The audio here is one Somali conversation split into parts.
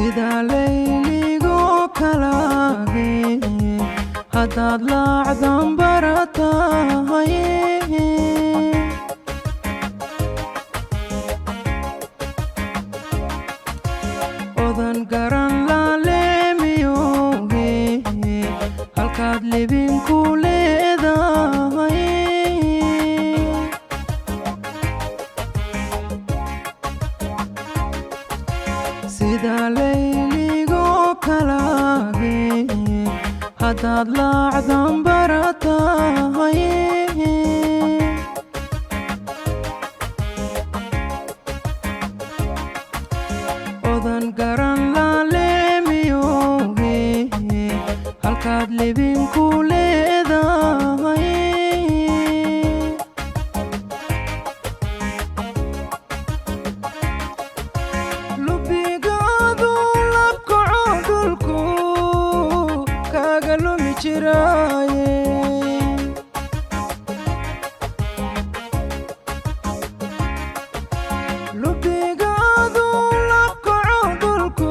sida layligoo kalaage haddaad laacdan baratahay odan garan laaleemiyoge halkaad libinku leedahay sida layligoo kalaage haddaad laacdan baratahay odan garan laaleemiyoge halkaad libinku leedahay lubigaadu labkaco dhulku kaaga lumi jiraaye lubigaadu labkaco dhulku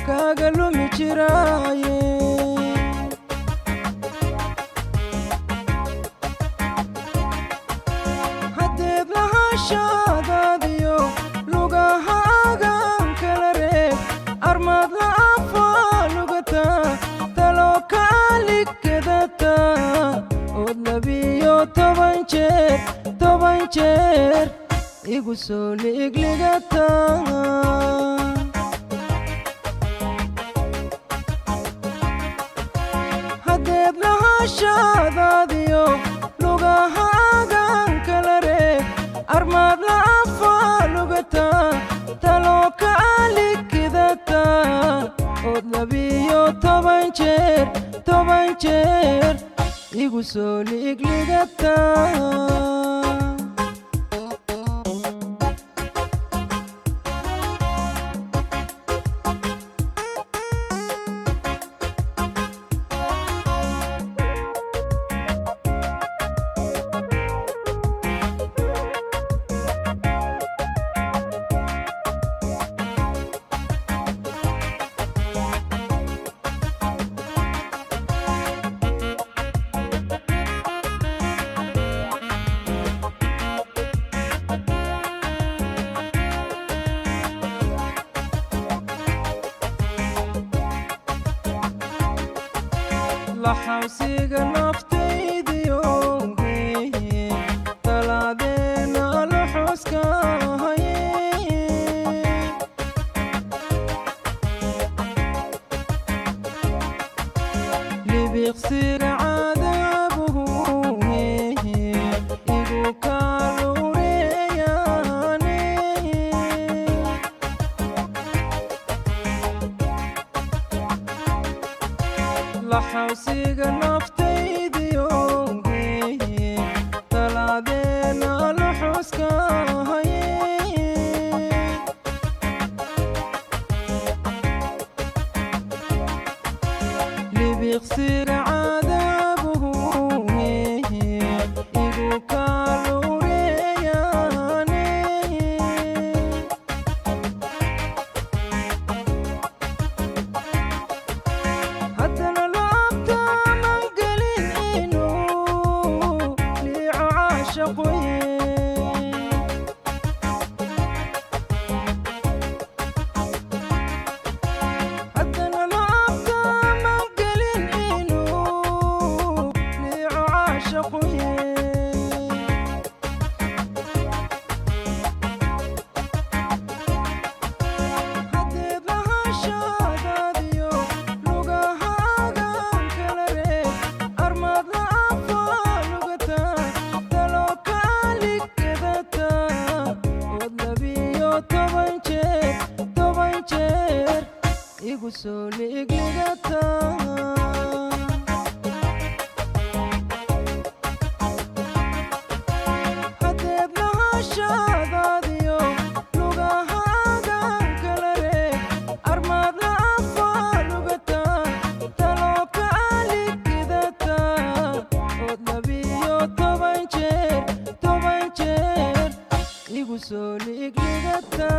kaaga lumi jiraaye haddeed lahashadaadiyo lugahaagan kala reeb armaad la'afa lugata talo kaaligkedata ood labiyo toban jeer igu soo liigligata haddeed lahashadaadiyo lugahaagan kala reeb armaad la'afa lugata talo kaaligkedata ood labiyo toban jeer igu soo liigligata laxawsiga naftaydiyoge talaadeena luxuskahaye libiqsiga cadaabuhuge igu kaalureeyaane laxawsiga naftaydiyoge talaadeena luxuskahaye libiqsiga cadaabuhuge igu kaalureeyaane haddana laabtaanan gelin inuu liico caashaqoye haddana laabtaanan gelin inuu liico caashaqoye haddeed lahashadaadiyo lugahaagan kala reeb armaad la'afa lugata talo kaaligkedata ood labiyo toban jeer igu soo liigligata haddeed lahashadaadiyo lugahaagan kala reeb armaad la'afa lugata talo kaaligkedata ood labiyo toban jeer igu soo liigligata